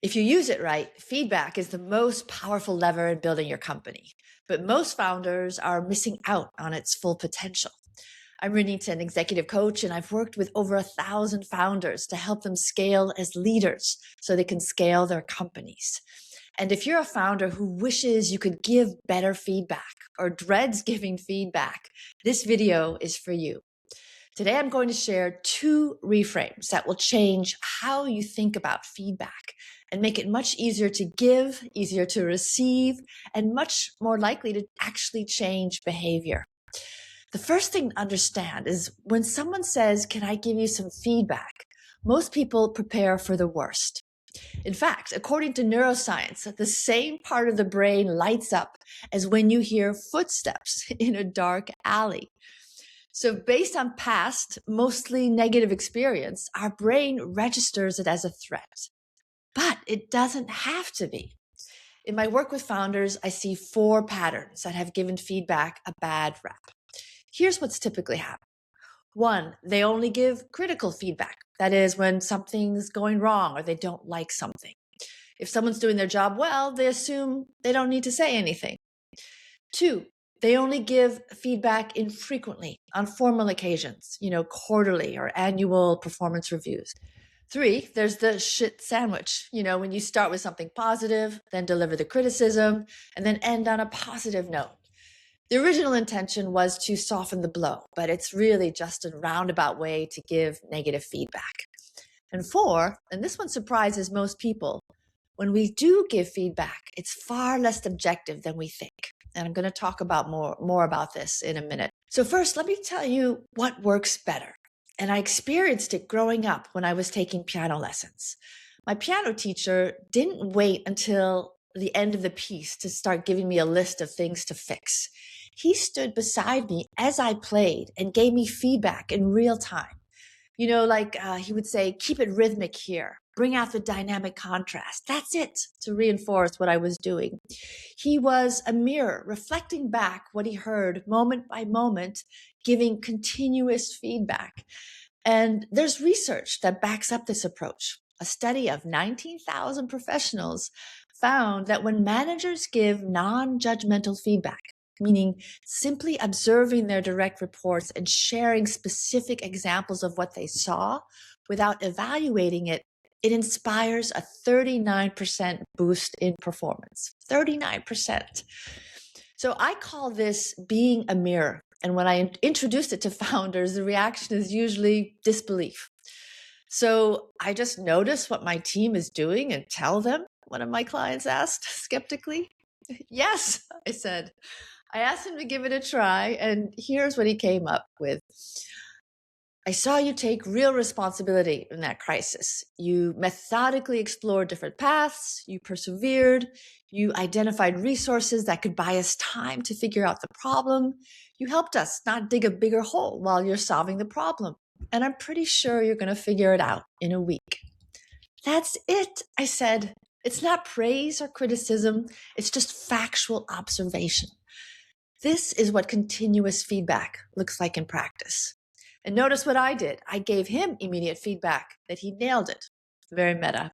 If you use it right, feedback is the most powerful lever in building your company. But most founders are missing out on its full potential. I'm Renita, an executive coach, and I've worked with over 1,000 founders to help them scale as leaders so they can scale their companies. And if you're a founder who wishes you could give better feedback or dreads giving feedback, this video is for you. Today, I'm going to share 2 reframes that will change how you think about feedback and make it much easier to give, easier to receive, and much more likely to actually change behavior. The first thing to understand is when someone says, "Can I give you some feedback?" most people prepare for the worst. In fact, according to neuroscience, the same part of the brain lights up as when you hear footsteps in a dark alley. So based on past, mostly negative experience, our brain registers it as a threat. But it doesn't have to be. In my work with founders, I see 4 patterns that have given feedback a bad rap. Here's what's typically happened. 1, they only give critical feedback. That is, when something's going wrong or they don't like something. If someone's doing their job well, they assume they don't need to say anything. 2, they only give feedback infrequently on formal occasions, quarterly or annual performance reviews. 3, there's the shit sandwich, when you start with something positive, then deliver the criticism, and then end on a positive note. The original intention was to soften the blow, but it's really just a roundabout way to give negative feedback. And 4, and this one surprises most people, when we do give feedback, it's far less objective than we think. And I'm going to talk about more about this in a minute. So first, let me tell you what works better. And I experienced it growing up when I was taking piano lessons. My piano teacher didn't wait until the end of the piece to start giving me a list of things to fix. He stood beside me as I played and gave me feedback in real time. He would say, "Keep it rhythmic here. Bring out the dynamic contrast." That's it, to reinforce what I was doing. He was a mirror reflecting back what he heard moment by moment, giving continuous feedback. And there's research that backs up this approach. A study of 19,000 professionals found that when managers give non-judgmental feedback, meaning simply observing their direct reports and sharing specific examples of what they saw without evaluating it, it inspires a 39% boost in performance. 39%. So I call this being a mirror. And when I introduce it to founders, the reaction is usually disbelief. So I just notice what my team is doing and tell them, one of my clients asked skeptically. "Yes," I said. I asked him to give it a try, and here's what he came up with. "I saw you take real responsibility in that crisis. You methodically explored different paths, you persevered, you identified resources that could buy us time to figure out the problem. You helped us not dig a bigger hole while you're solving the problem. And I'm pretty sure you're going to figure it out in a week." That's it, I said. It's not praise or criticism, it's just factual observation. This is what continuous feedback looks like in practice. And notice what I did. I gave him immediate feedback that he nailed it. Very meta.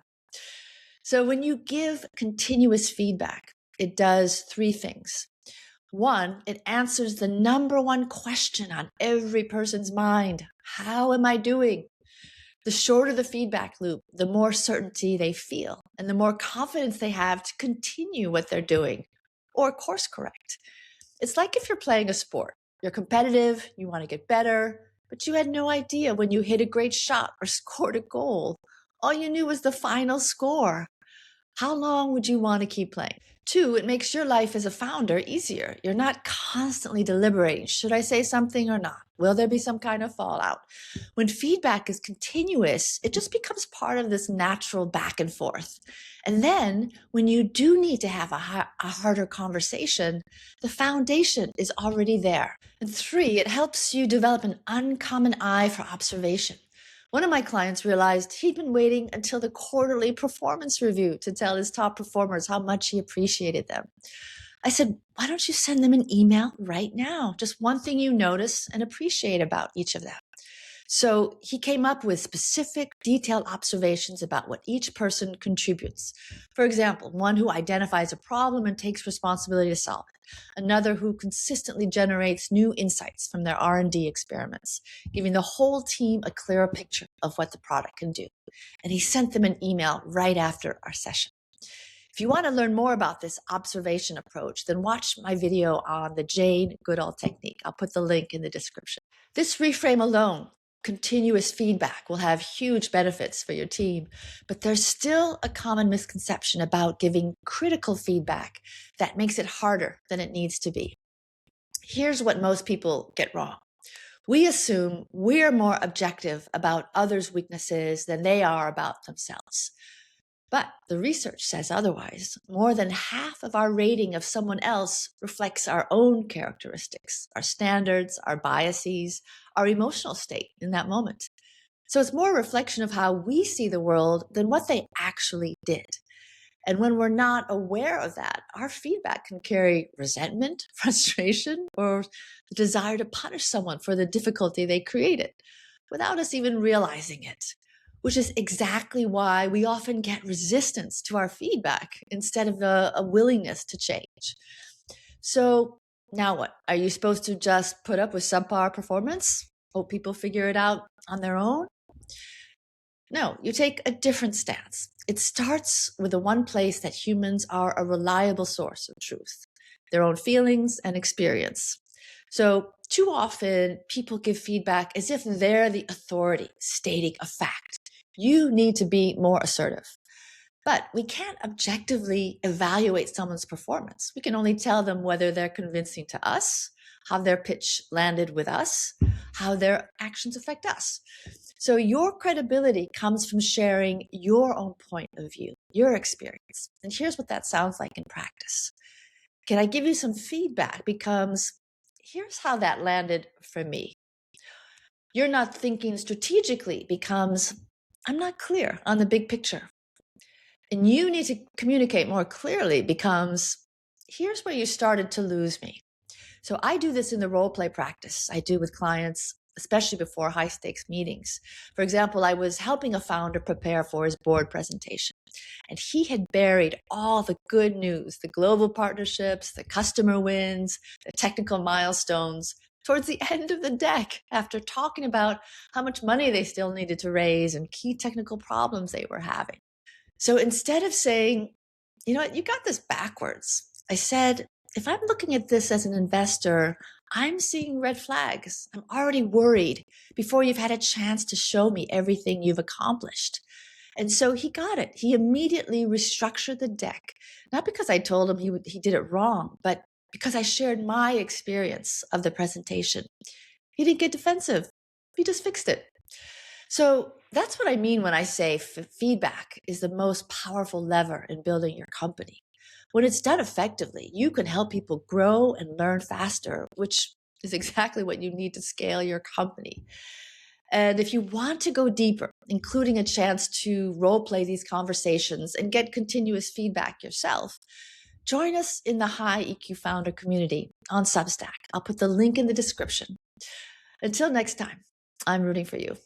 So when you give continuous feedback, it does 3 things. 1, it answers the number 1 question on every person's mind. How am I doing? The shorter the feedback loop, the more certainty they feel and the more confidence they have to continue what they're doing or course correct. It's like if you're playing a sport. You're competitive, you want to get better, but you had no idea when you hit a great shot or scored a goal. All you knew was the final score. How long would you want to keep playing? 2, it makes your life as a founder easier. You're not constantly deliberating. Should I say something or not? Will there be some kind of fallout? When feedback is continuous, it just becomes part of this natural back and forth. And then when you do need to have a harder conversation, the foundation is already there. And 3, it helps you develop an uncommon eye for observation. One of my clients realized he'd been waiting until the quarterly performance review to tell his top performers how much he appreciated them. I said, "Why don't you send them an email right now? Just one thing you notice and appreciate about each of them." So he came up with specific, detailed observations about what each person contributes. For example, one who identifies a problem and takes responsibility to solve it, another who consistently generates new insights from their R&D experiments, giving the whole team a clearer picture of what the product can do. And he sent them an email right after our session. If you want to learn more about this observation approach, then watch my video on the Jane Goodall technique. I'll put the link in the description. This reframe alone, continuous feedback, will have huge benefits for your team, but there's still a common misconception about giving critical feedback that makes it harder than it needs to be. Here's what most people get wrong. We assume we're more objective about others' weaknesses than they are about themselves. But the research says otherwise. More than half of our rating of someone else reflects our own characteristics, our standards, our biases, our emotional state in that moment. So it's more a reflection of how we see the world than what they actually did. And when we're not aware of that, our feedback can carry resentment, frustration, or the desire to punish someone for the difficulty they created without us even realizing it, which is exactly why we often get resistance to our feedback instead of a willingness to change. So now what? Are you supposed to just put up with subpar performance? Hope people figure it out on their own? No, you take a different stance. It starts with the one place that humans are a reliable source of truth, their own feelings and experience. So too often people give feedback as if they're the authority stating a fact. You need to be more assertive. But we can't objectively evaluate someone's performance. We can only tell them whether they're convincing to us, how their pitch landed with us, how their actions affect us. So your credibility comes from sharing your own point of view, your experience. And here's what that sounds like in practice. Can I give you some feedback? Because here's how that landed for me. You're not thinking strategically becomes, I'm not clear on the big picture. And you need to communicate more clearly becomes, here's where you started to lose me. So I do this in the role play practice I do with clients, especially before high stakes meetings. For example, I was helping a founder prepare for his board presentation, and he had buried all the good news, the global partnerships, the customer wins, the technical milestones towards the end of the deck after talking about how much money they still needed to raise and key technical problems they were having. So instead of saying, you know what, you got this backwards, I said, if I'm looking at this as an investor, I'm seeing red flags. I'm already worried before you've had a chance to show me everything you've accomplished. And so he got it. He immediately restructured the deck, not because I told him he did it wrong, but because I shared my experience of the presentation. He didn't get defensive. He just fixed it. So that's what I mean when I say feedback is the most powerful lever in building your company. When it's done effectively, you can help people grow and learn faster, which is exactly what you need to scale your company. And if you want to go deeper, including a chance to role play these conversations and get continuous feedback yourself, join us in the High EQ Founder community on Substack. I'll put the link in the description. Until next time, I'm rooting for you.